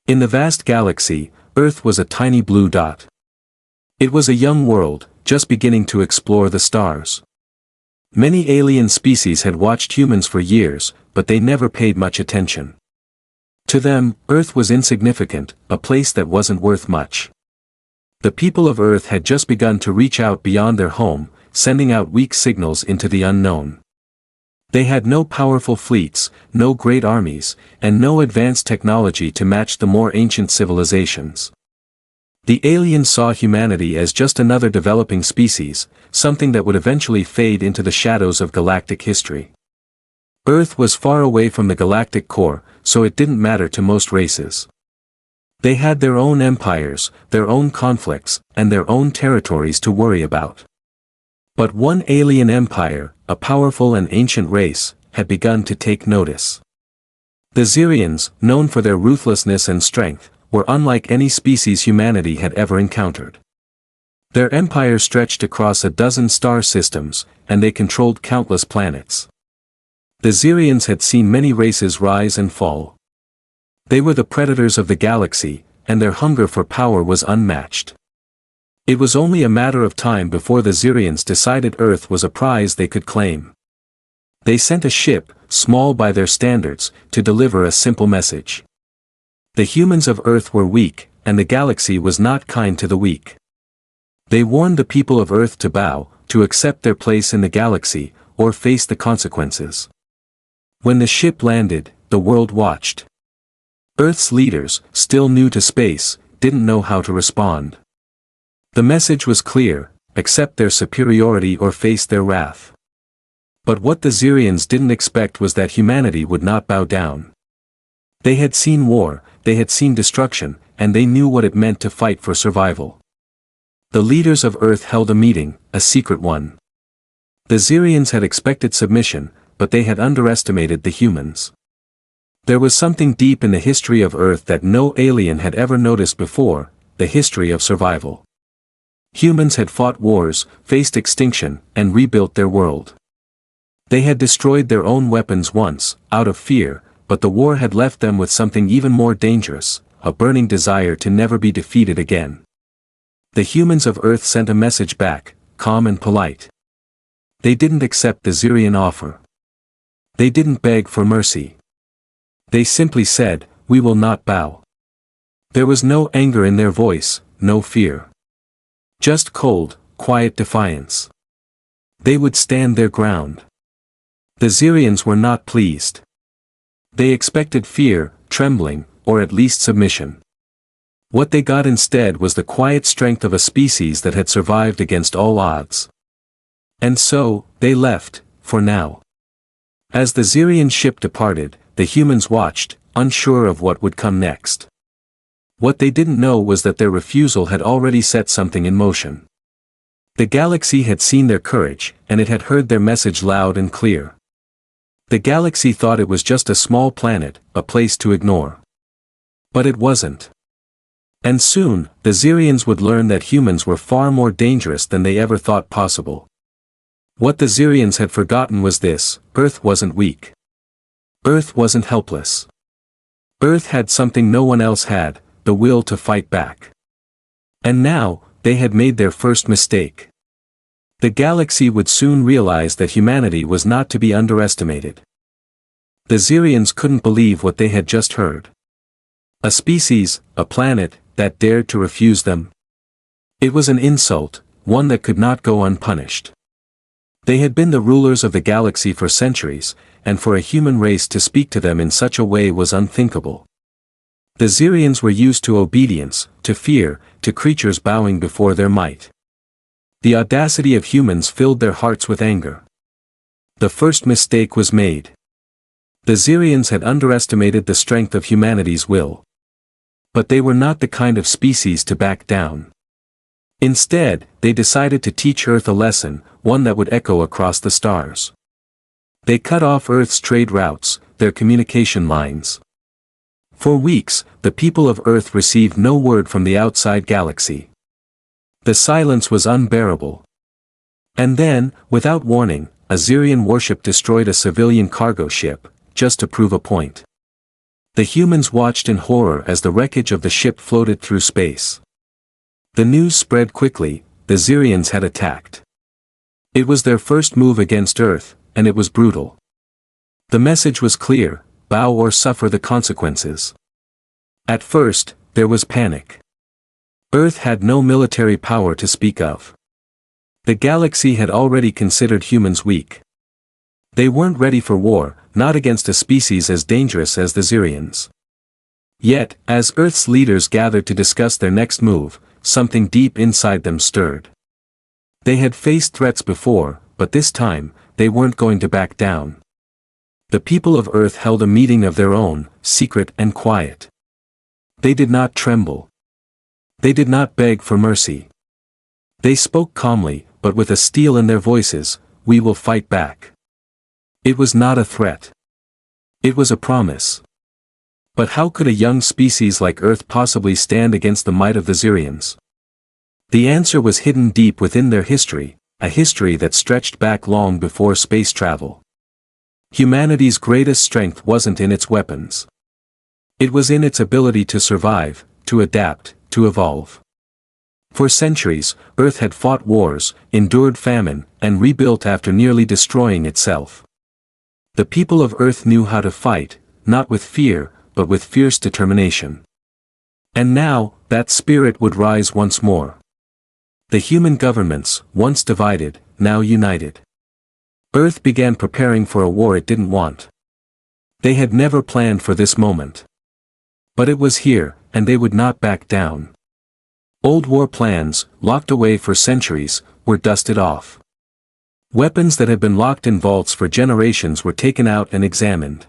In the vast galaxy, Earth was a tiny blue dot. It was a young world, just beginning to explore the stars. Many alien species had watched humans for years, but they never paid much attention. To them, Earth was insignificant, a place that wasn't worth much. The people of Earth had just begun to reach out beyond their home, sending out weak signals into the unknown. They had no powerful fleets, no great armies, and no advanced technology to match the more ancient civilizations. The aliens saw humanity as just another developing species, something that would eventually fade into the shadows of galactic history. Earth was far away from the galactic core, so it didn't matter to most races. They had their own empires, their own conflicts, and their own territories to worry about. But one alien empire, a powerful and ancient race, had begun to take notice. The Xerians, known for their ruthlessness and strength, were unlike any species humanity had ever encountered. Their empire stretched across a dozen star systems, and they controlled countless planets. The Xerians had seen many races rise and fall. They were the predators of the galaxy, and their hunger for power was unmatched. It was only a matter of time before the Xerians decided Earth was a prize they could claim. They sent a ship, small by their standards, to deliver a simple message. The humans of Earth were weak, and the galaxy was not kind to the weak. They warned the people of Earth to bow, to accept their place in the galaxy, or face the consequences. When the ship landed, the world watched. Earth's leaders, still new to space, didn't know how to respond. The message was clear: accept their superiority or face their wrath. But what the Xerians didn't expect was that humanity would not bow down. They had seen war, they had seen destruction, and they knew what it meant to fight for survival. The leaders of Earth held a meeting, a secret one. The Xerians had expected submission, but they had underestimated the humans. There was something deep in the history of Earth that no alien had ever noticed before: the history of survival. Humans had fought wars, faced extinction, and rebuilt their world. They had destroyed their own weapons once, out of fear, but the war had left them with something even more dangerous: a burning desire to never be defeated again. The humans of Earth sent a message back, calm and polite. They didn't accept the Xerian offer. They didn't beg for mercy. They simply said, "We will not bow." There was no anger in their voice, no fear. Just cold, quiet defiance. They would stand their ground. The Xerians were not pleased. They expected fear, trembling, or at least submission. What they got instead was the quiet strength of a species that had survived against all odds. And so, they left, for now. As the Xerian ship departed, the humans watched, unsure of what would come next. What they didn't know was that their refusal had already set something in motion. The galaxy had seen their courage, and it had heard their message loud and clear. The galaxy thought it was just a small planet, a place to ignore. But it wasn't. And soon, the Xerians would learn that humans were far more dangerous than they ever thought possible. What the Xerians had forgotten was this: Earth wasn't weak. Earth wasn't helpless. Earth had something no one else had: the will to fight back. And now, they had made their first mistake. The galaxy would soon realize that humanity was not to be underestimated. The Xerians couldn't believe what they had just heard. A species, a planet, that dared to refuse them. It was an insult, one that could not go unpunished. They had been the rulers of the galaxy for centuries, and for a human race to speak to them in such a way was unthinkable. The Xerians were used to obedience, to fear, to creatures bowing before their might. The audacity of humans filled their hearts with anger. The first mistake was made. The Xerians had underestimated the strength of humanity's will. But they were not the kind of species to back down. Instead, they decided to teach Earth a lesson, one that would echo across the stars. They cut off Earth's trade routes, their communication lines. For weeks, the people of Earth received no word from the outside galaxy. The silence was unbearable. And then, without warning, a Xerian warship destroyed a civilian cargo ship, just to prove a point. The humans watched in horror as the wreckage of the ship floated through space. The news spread quickly: the Xerians had attacked. It was their first move against Earth, and it was brutal. The message was clear: bow or suffer the consequences. At first, there was panic. Earth had no military power to speak of. The galaxy had already considered humans weak. They weren't ready for war, not against a species as dangerous as the Xerians. Yet, as Earth's leaders gathered to discuss their next move, something deep inside them stirred. They had faced threats before, but this time, they weren't going to back down. The people of Earth held a meeting of their own, secret and quiet. They did not tremble. They did not beg for mercy. They spoke calmly, but with a steel in their voices: we will fight back. It was not a threat. It was a promise. But how could a young species like Earth possibly stand against the might of the Xerians? The answer was hidden deep within their history, a history that stretched back long before space travel. Humanity's greatest strength wasn't in its weapons. It was in its ability to survive, to adapt, to evolve. For centuries, Earth had fought wars, endured famine, and rebuilt after nearly destroying itself. The people of Earth knew how to fight, not with fear, but with fierce determination. And now, that spirit would rise once more. The human governments, once divided, now united. Earth began preparing for a war it didn't want. They had never planned for this moment. But it was here, and they would not back down. Old war plans, locked away for centuries, were dusted off. Weapons that had been locked in vaults for generations were taken out and examined.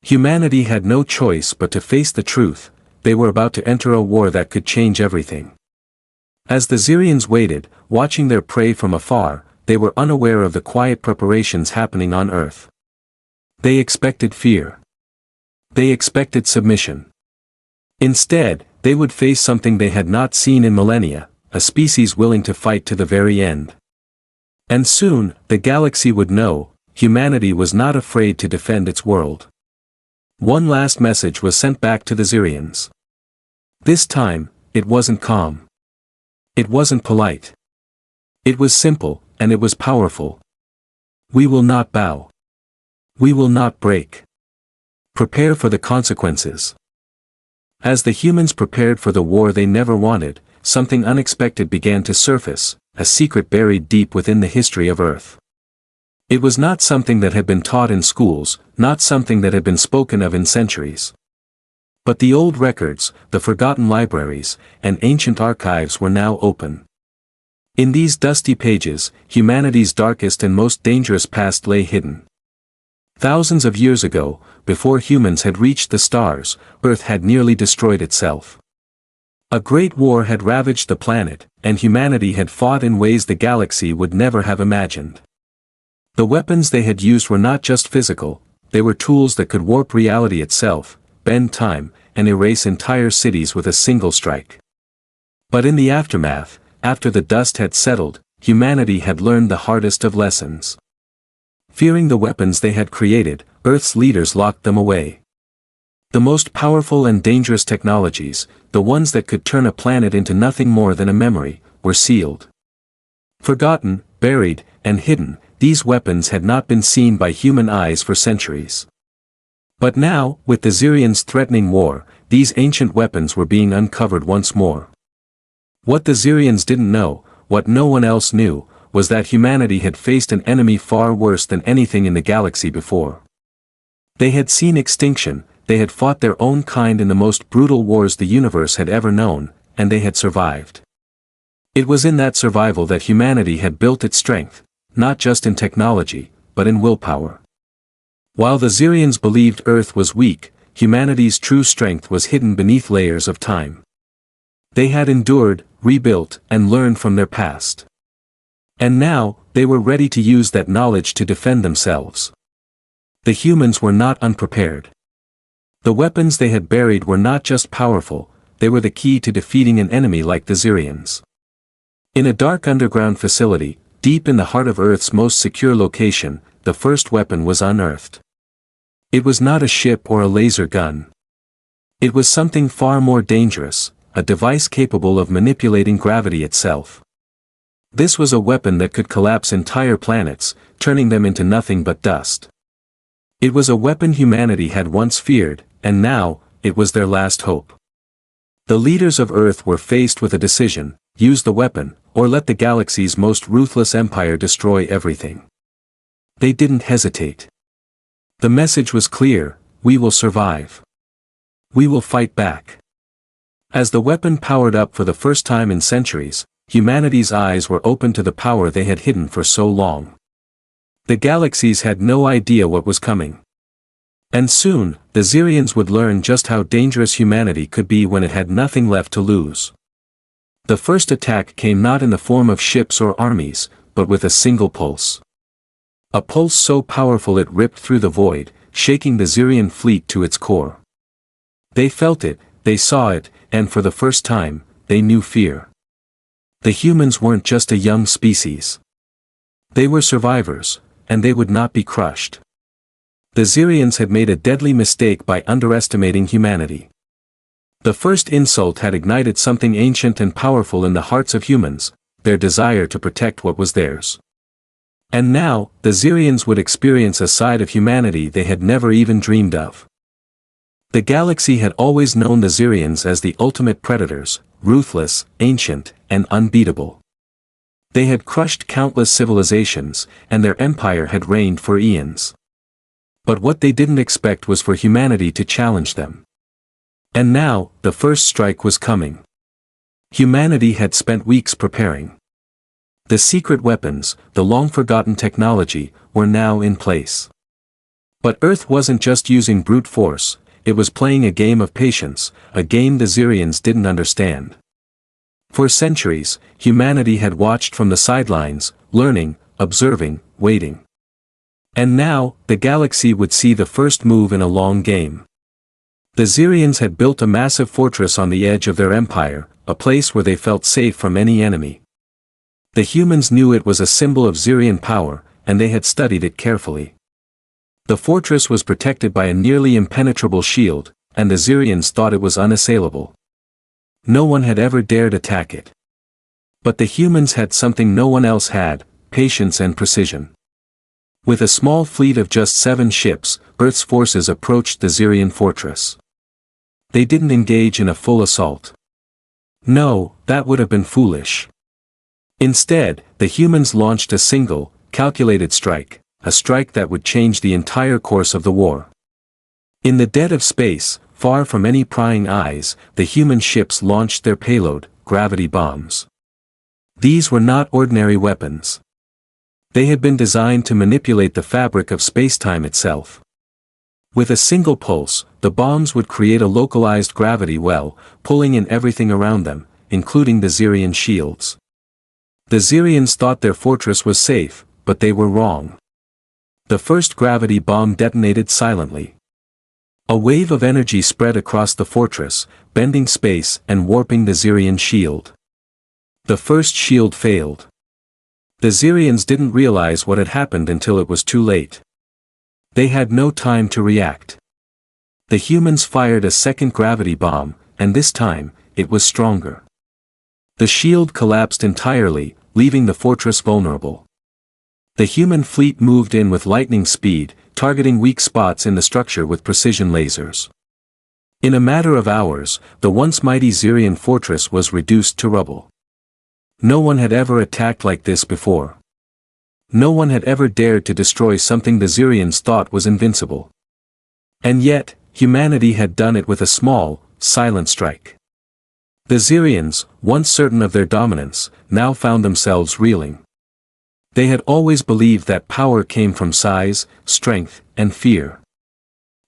Humanity had no choice but to face the truth: they were about to enter a war that could change everything. As the Xerians waited, watching their prey from afar, they were unaware of the quiet preparations happening on Earth. They expected fear. They expected submission. Instead, they would face something they had not seen in millennia: a species willing to fight to the very end. And soon, the galaxy would know: humanity was not afraid to defend its world. One last message was sent back to the Xerians. This time, it wasn't calm. It wasn't polite. It was simple, and it was powerful. We will not bow. We will not break. Prepare for the consequences. As the humans prepared for the war they never wanted, something unexpected began to surface, a secret buried deep within the history of Earth. It was not something that had been taught in schools, not something that had been spoken of in centuries. But the old records, the forgotten libraries, and ancient archives were now open. In these dusty pages, humanity's darkest and most dangerous past lay hidden. Thousands of years ago, before humans had reached the stars, Earth had nearly destroyed itself. A great war had ravaged the planet, and humanity had fought in ways the galaxy would never have imagined. The weapons they had used were not just physical, they were tools that could warp reality itself, bend time, and erase entire cities with a single strike. But in the aftermath, after the dust had settled, humanity had learned the hardest of lessons. Fearing the weapons they had created, Earth's leaders locked them away. The most powerful and dangerous technologies, the ones that could turn a planet into nothing more than a memory, were sealed. Forgotten, buried, and hidden, these weapons had not been seen by human eyes for centuries. But now, with the Xerians threatening war, these ancient weapons were being uncovered once more. What the Xerians didn't know, what no one else knew, was that humanity had faced an enemy far worse than anything in the galaxy before. They had seen extinction, they had fought their own kind in the most brutal wars the universe had ever known, and they had survived. It was in that survival that humanity had built its strength, not just in technology, but in willpower. While the Xerians believed Earth was weak, humanity's true strength was hidden beneath layers of time. They had endured, rebuilt, and learned from their past. And now, they were ready to use that knowledge to defend themselves. The humans were not unprepared. The weapons they had buried were not just powerful, they were the key to defeating an enemy like the Xerians. In a dark underground facility, deep in the heart of Earth's most secure location, the first weapon was unearthed. It was not a ship or a laser gun. It was something far more dangerous, a device capable of manipulating gravity itself. This was a weapon that could collapse entire planets, turning them into nothing but dust. It was a weapon humanity had once feared, and now, it was their last hope. The leaders of Earth were faced with a decision: use the weapon, or let the galaxy's most ruthless empire destroy everything. They didn't hesitate. The message was clear: we will survive. We will fight back. As the weapon powered up for the first time in centuries, humanity's eyes were open to the power they had hidden for so long. The galaxies had no idea what was coming. And soon, the Xerians would learn just how dangerous humanity could be when it had nothing left to lose. The first attack came not in the form of ships or armies, but with a single pulse. A pulse so powerful it ripped through the void, shaking the Xerian fleet to its core. They felt it, they saw it, and for the first time, they knew fear. The humans weren't just a young species. They were survivors, and they would not be crushed. The Xerians had made a deadly mistake by underestimating humanity. The first insult had ignited something ancient and powerful in the hearts of humans, their desire to protect what was theirs. And now, the Xerians would experience a side of humanity they had never even dreamed of. The galaxy had always known the Xerians as the ultimate predators, ruthless, ancient, and unbeatable. They had crushed countless civilizations, and their empire had reigned for eons. But what they didn't expect was for humanity to challenge them. And now, the first strike was coming. Humanity had spent weeks preparing. The secret weapons, the long-forgotten technology, were now in place. But Earth wasn't just using brute force, it was playing a game of patience, a game the Xerians didn't understand. For centuries, humanity had watched from the sidelines, learning, observing, waiting. And now, the galaxy would see the first move in a long game. The Xerians had built a massive fortress on the edge of their empire, a place where they felt safe from any enemy. The humans knew it was a symbol of Xerian power, and they had studied it carefully. The fortress was protected by a nearly impenetrable shield, and the Xerians thought it was unassailable. No one had ever dared attack it. But the humans had something no one else had: patience and precision. With a small fleet of just 7 ships, Earth's forces approached the Xerian fortress. They didn't engage in a full assault. No, that would have been foolish. Instead, the humans launched a single, calculated strike, a strike that would change the entire course of the war. In the dead of space, far from any prying eyes, the human ships launched their payload, gravity bombs. These were not ordinary weapons. They had been designed to manipulate the fabric of spacetime itself. With a single pulse, the bombs would create a localized gravity well, pulling in everything around them, including the Xerian shields. The Xerians thought their fortress was safe, but they were wrong. The first gravity bomb detonated silently. A wave of energy spread across the fortress, bending space and warping the Xerian shield. The first shield failed. The Xerians didn't realize what had happened until it was too late. They had no time to react. The humans fired a second gravity bomb, and this time, it was stronger. The shield collapsed entirely, leaving the fortress vulnerable. The human fleet moved in with lightning speed, targeting weak spots in the structure with precision lasers. In a matter of hours, the once mighty Xerian fortress was reduced to rubble. No one had ever attacked like this before. No one had ever dared to destroy something the Xerians thought was invincible. And yet, humanity had done it with a small, silent strike. The Xerians, once certain of their dominance, now found themselves reeling. They had always believed that power came from size, strength, and fear.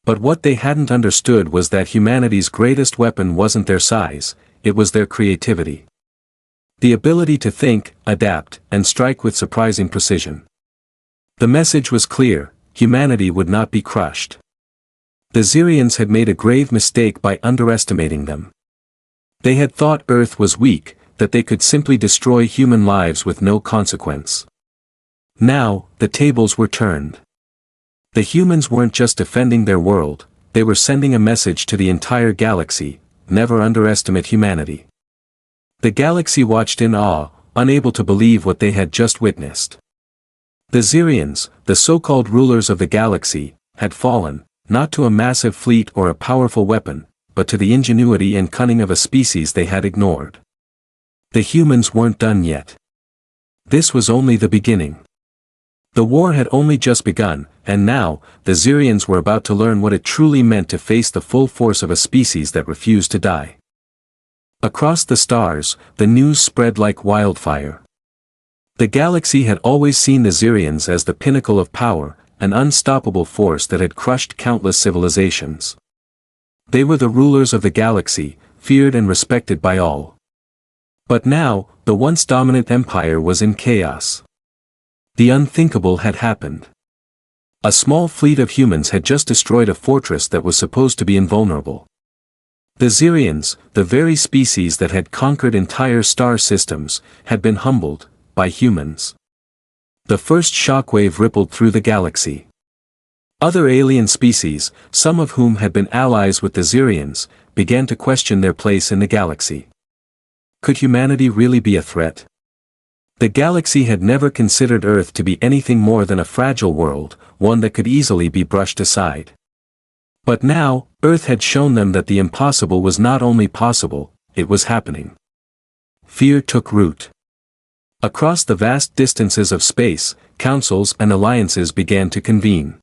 But what they hadn't understood was that humanity's greatest weapon wasn't their size, it was their creativity. The ability to think, adapt, and strike with surprising precision. The message was clear: humanity would not be crushed. The Xerians had made a grave mistake by underestimating them. They had thought Earth was weak, that they could simply destroy human lives with no consequence. Now, the tables were turned. The humans weren't just defending their world, they were sending a message to the entire galaxy: never underestimate humanity. The galaxy watched in awe, unable to believe what they had just witnessed. The Xerians, the so-called rulers of the galaxy, had fallen, not to a massive fleet or a powerful weapon, but to the ingenuity and cunning of a species they had ignored. The humans weren't done yet. This was only the beginning. The war had only just begun, and now, the Xerians were about to learn what it truly meant to face the full force of a species that refused to die. Across the stars, the news spread like wildfire. The galaxy had always seen the Xerians as the pinnacle of power, an unstoppable force that had crushed countless civilizations. They were the rulers of the galaxy, feared and respected by all. But now, the once dominant empire was in chaos. The unthinkable had happened. A small fleet of humans had just destroyed a fortress that was supposed to be invulnerable. The Xerians, the very species that had conquered entire star systems, had been humbled by humans. The first shockwave rippled through the galaxy. Other alien species, some of whom had been allies with the Xerians, began to question their place in the galaxy. Could humanity really be a threat? The galaxy had never considered Earth to be anything more than a fragile world, one that could easily be brushed aside. But now, Earth had shown them that the impossible was not only possible, it was happening. Fear took root. Across the vast distances of space, councils and alliances began to convene.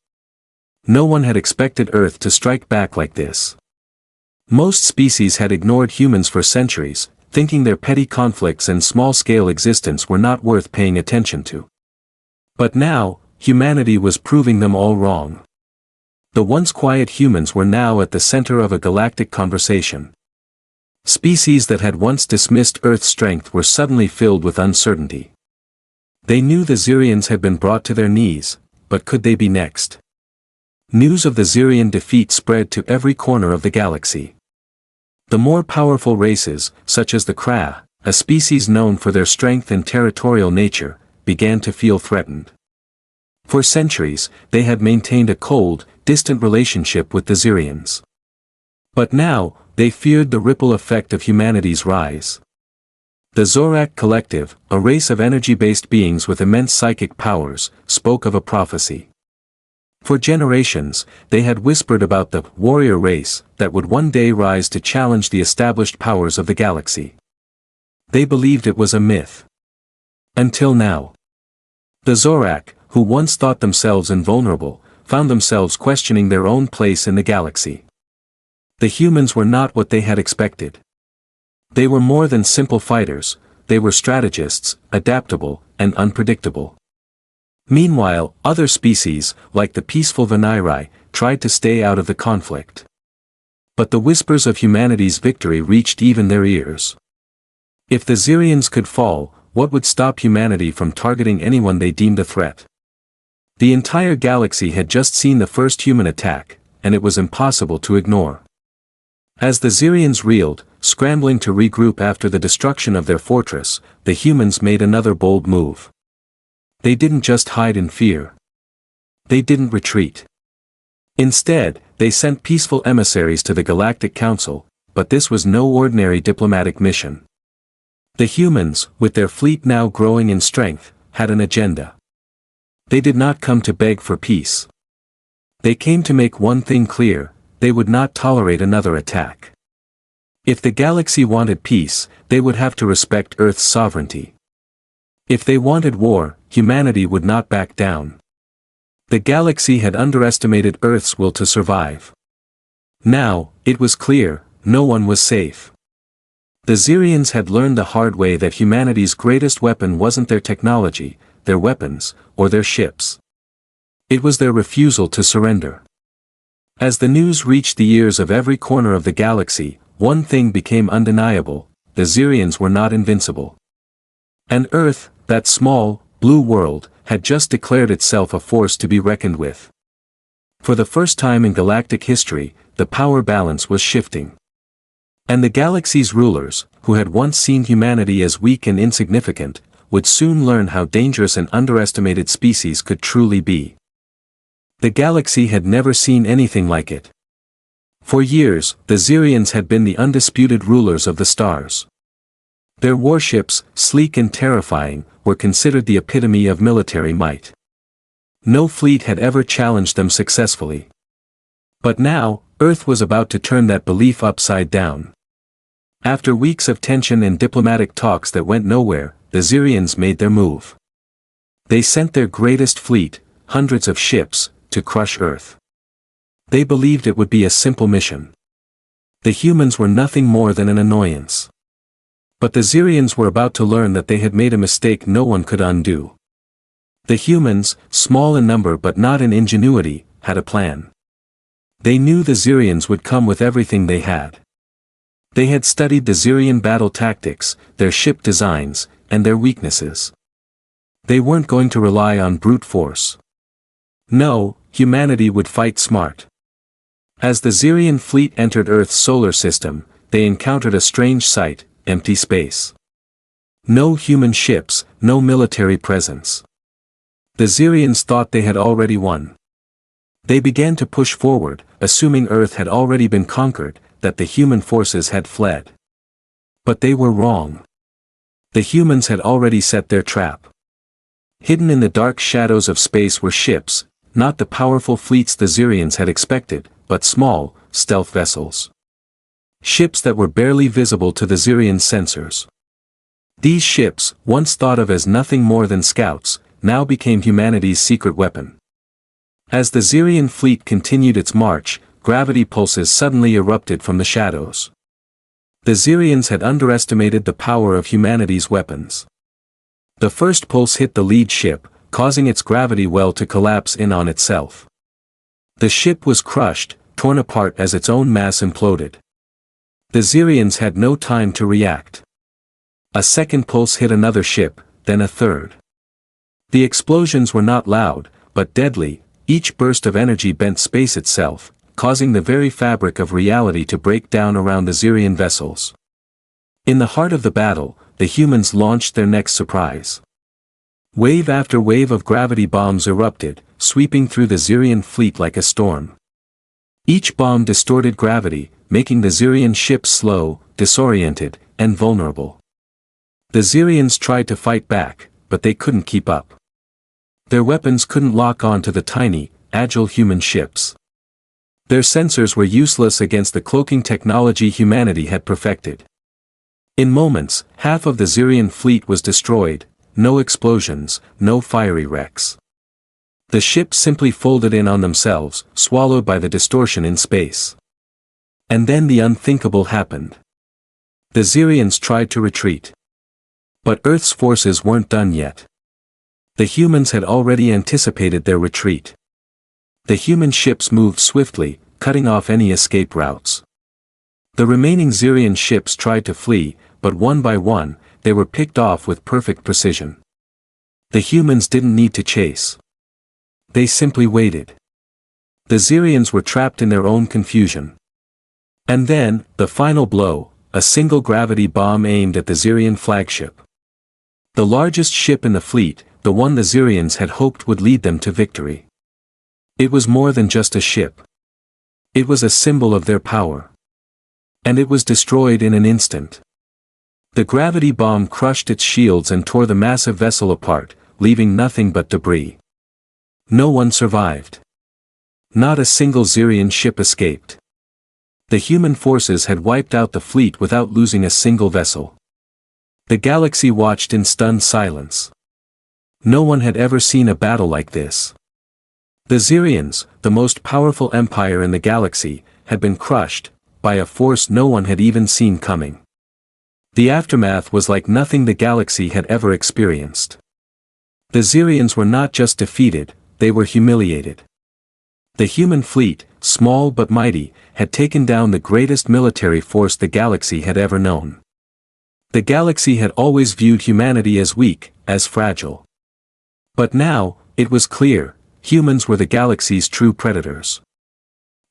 No one had expected Earth to strike back like this. Most species had ignored humans for centuries, thinking their petty conflicts and small-scale existence were not worth paying attention to. But now, humanity was proving them all wrong. The once quiet humans were now at the center of a galactic conversation. Species that had once dismissed Earth's strength were suddenly filled with uncertainty. They knew the Xerians had been brought to their knees, but could they be next? News of the Xerian defeat spread to every corner of the galaxy. The more powerful races, such as the Kra, a species known for their strength and territorial nature, began to feel threatened. For centuries, they had maintained a cold, distant relationship with the Xerians. But now, they feared the ripple effect of humanity's rise. The Zorak Collective, a race of energy-based beings with immense psychic powers, spoke of a prophecy. For generations, they had whispered about the warrior race that would one day rise to challenge the established powers of the galaxy. They believed it was a myth. Until now. The Zorak, who once thought themselves invulnerable, found themselves questioning their own place in the galaxy. The humans were not what they had expected. They were more than simple fighters, they were strategists, adaptable, and unpredictable. Meanwhile, other species, like the peaceful Veniri, tried to stay out of the conflict. But the whispers of humanity's victory reached even their ears. If the Xerians could fall, what would stop humanity from targeting anyone they deemed a threat? The entire galaxy had just seen the first human attack, and it was impossible to ignore. As the Xerians reeled, scrambling to regroup after the destruction of their fortress, the humans made another bold move. They didn't just hide in fear. They didn't retreat. Instead, they sent peaceful emissaries to the Galactic Council, but this was no ordinary diplomatic mission. The humans, with their fleet now growing in strength, had an agenda. They did not come to beg for peace. They came to make one thing clear: they would not tolerate another attack. If the galaxy wanted peace, they would have to respect Earth's sovereignty. If they wanted war, humanity would not back down. The galaxy had underestimated Earth's will to survive. Now, it was clear, no one was safe. The Xerians had learned the hard way that humanity's greatest weapon wasn't their technology, their weapons, or their ships. It was their refusal to surrender. As the news reached the ears of every corner of the galaxy, one thing became undeniable: the Xerians were not invincible. And Earth, that small, blue world, had just declared itself a force to be reckoned with. For the first time in galactic history, the power balance was shifting. And the galaxy's rulers, who had once seen humanity as weak and insignificant, would soon learn how dangerous an underestimated species could truly be. The galaxy had never seen anything like it. For years, the Xerians had been the undisputed rulers of the stars. Their warships, sleek and terrifying, were considered the epitome of military might. No fleet had ever challenged them successfully. But now, Earth was about to turn that belief upside down. After weeks of tension and diplomatic talks that went nowhere, the Xerians made their move. They sent their greatest fleet, hundreds of ships, to crush Earth. They believed it would be a simple mission. The humans were nothing more than an annoyance. But the Xerians were about to learn that they had made a mistake no one could undo. The humans, small in number but not in ingenuity, had a plan. They knew the Xerians would come with everything they had. They had studied the Xerian battle tactics, their ship designs, and their weaknesses. They weren't going to rely on brute force. No, humanity would fight smart. As the Xerian fleet entered Earth's solar system, they encountered a strange sight: empty space. No human ships, no military presence. The Xerians thought they had already won. They began to push forward, assuming Earth had already been conquered, that the human forces had fled. But they were wrong. The humans had already set their trap. Hidden in the dark shadows of space were ships, not the powerful fleets the Xerians had expected, but small, stealth vessels. Ships that were barely visible to the Xerian sensors. These ships, once thought of as nothing more than scouts, now became humanity's secret weapon. As the Xerian fleet continued its march, gravity pulses suddenly erupted from the shadows. The Xerians had underestimated the power of humanity's weapons. The first pulse hit the lead ship, causing its gravity well to collapse in on itself. The ship was crushed, torn apart as its own mass imploded. The Xerians had no time to react. A second pulse hit another ship, then a third. The explosions were not loud, but deadly. Each burst of energy bent space itself, causing the very fabric of reality to break down around the Xerian vessels. In the heart of the battle, the humans launched their next surprise. Wave after wave of gravity bombs erupted, sweeping through the Xerian fleet like a storm. Each bomb distorted gravity, making the Xerian ships slow, disoriented, and vulnerable. The Xerians tried to fight back, but they couldn't keep up. Their weapons couldn't lock on to the tiny, agile human ships. Their sensors were useless against the cloaking technology humanity had perfected. In moments, half of the Xerian fleet was destroyed, no explosions, no fiery wrecks. The ships simply folded in on themselves, swallowed by the distortion in space. And then the unthinkable happened. The Xerians tried to retreat. But Earth's forces weren't done yet. The humans had already anticipated their retreat. The human ships moved swiftly, cutting off any escape routes. The remaining Xerian ships tried to flee, but one by one, they were picked off with perfect precision. The humans didn't need to chase. They simply waited. The Xerians were trapped in their own confusion. And then, the final blow, a single gravity bomb aimed at the Xerian flagship. The largest ship in the fleet, the one the Xerians had hoped would lead them to victory. It was more than just a ship. It was a symbol of their power. And it was destroyed in an instant. The gravity bomb crushed its shields and tore the massive vessel apart, leaving nothing but debris. No one survived. Not a single Xerian ship escaped. The human forces had wiped out the fleet without losing a single vessel. The galaxy watched in stunned silence. No one had ever seen a battle like this. The Xerians, the most powerful empire in the galaxy, had been crushed, by a force no one had even seen coming. The aftermath was like nothing the galaxy had ever experienced. The Xerians were not just defeated, they were humiliated. The human fleet, small but mighty, had taken down the greatest military force the galaxy had ever known. The galaxy had always viewed humanity as weak, as fragile. But now, it was clear, humans were the galaxy's true predators.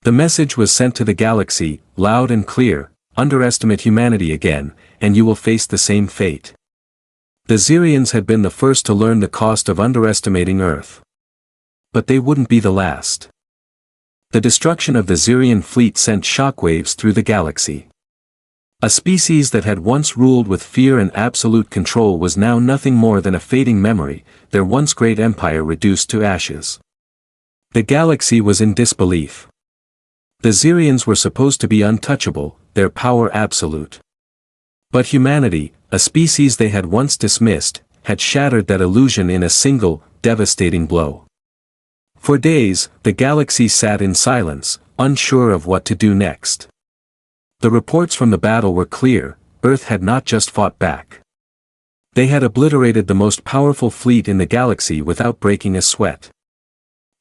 The message was sent to the galaxy, loud and clear: underestimate humanity again, and you will face the same fate. The Xerians had been the first to learn the cost of underestimating Earth. But they wouldn't be the last. The destruction of the Xerian fleet sent shockwaves through the galaxy. A species that had once ruled with fear and absolute control was now nothing more than a fading memory, their once great empire reduced to ashes. The galaxy was in disbelief. The Xerians were supposed to be untouchable, their power absolute. But humanity, a species they had once dismissed, had shattered that illusion in a single, devastating blow. For days, the galaxy sat in silence, unsure of what to do next. The reports from the battle were clear: Earth had not just fought back. They had obliterated the most powerful fleet in the galaxy without breaking a sweat.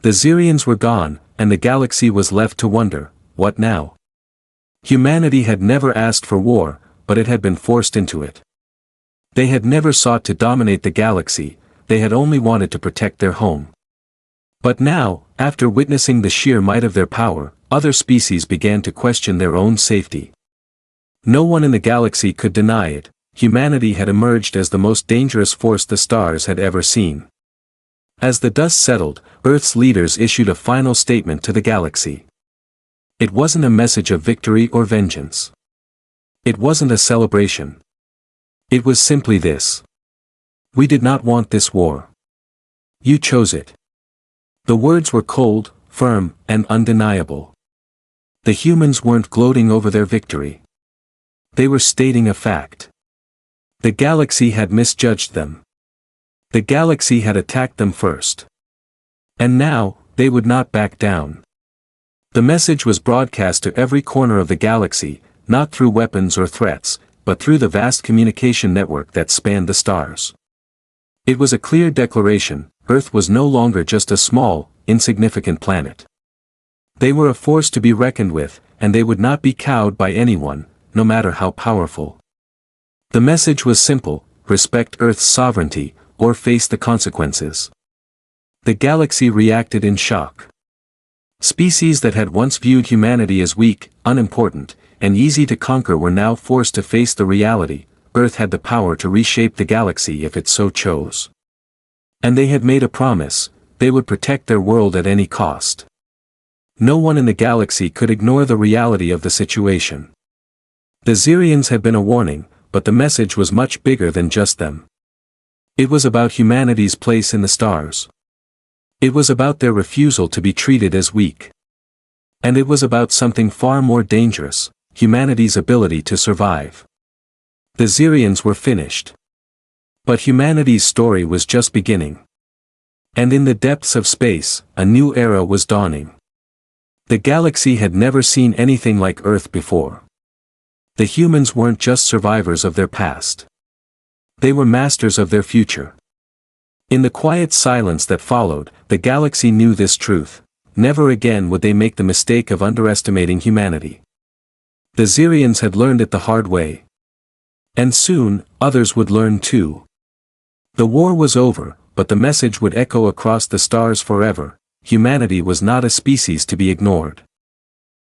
The Xerians were gone, and the galaxy was left to wonder, what now? Humanity had never asked for war, but it had been forced into it. They had never sought to dominate the galaxy, they had only wanted to protect their home. But now, after witnessing the sheer might of their power, other species began to question their own safety. No one in the galaxy could deny it: humanity had emerged as the most dangerous force the stars had ever seen. As the dust settled, Earth's leaders issued a final statement to the galaxy. It wasn't a message of victory or vengeance. It wasn't a celebration. It was simply this: we did not want this war. You chose it. The words were cold, firm, and undeniable. The humans weren't gloating over their victory. They were stating a fact. The galaxy had misjudged them. The galaxy had attacked them first. And now, they would not back down. The message was broadcast to every corner of the galaxy, not through weapons or threats, but through the vast communication network that spanned the stars. It was a clear declaration: Earth was no longer just a small, insignificant planet. They were a force to be reckoned with, and they would not be cowed by anyone, no matter how powerful. The message was simple: respect Earth's sovereignty, or face the consequences. The galaxy reacted in shock. Species that had once viewed humanity as weak, unimportant, and easy to conquer were now forced to face the reality: Earth had the power to reshape the galaxy if it so chose. And they had made a promise: they would protect their world at any cost. No one in the galaxy could ignore the reality of the situation. The Xerians had been a warning, but the message was much bigger than just them. It was about humanity's place in the stars. It was about their refusal to be treated as weak. And it was about something far more dangerous: humanity's ability to survive. The Xerians were finished. But humanity's story was just beginning. And in the depths of space, a new era was dawning. The galaxy had never seen anything like Earth before. The humans weren't just survivors of their past. They were masters of their future. In the quiet silence that followed, the galaxy knew this truth: never again would they make the mistake of underestimating humanity. The Xerians had learned it the hard way. And soon, others would learn too. The war was over, but the message would echo across the stars forever: humanity was not a species to be ignored.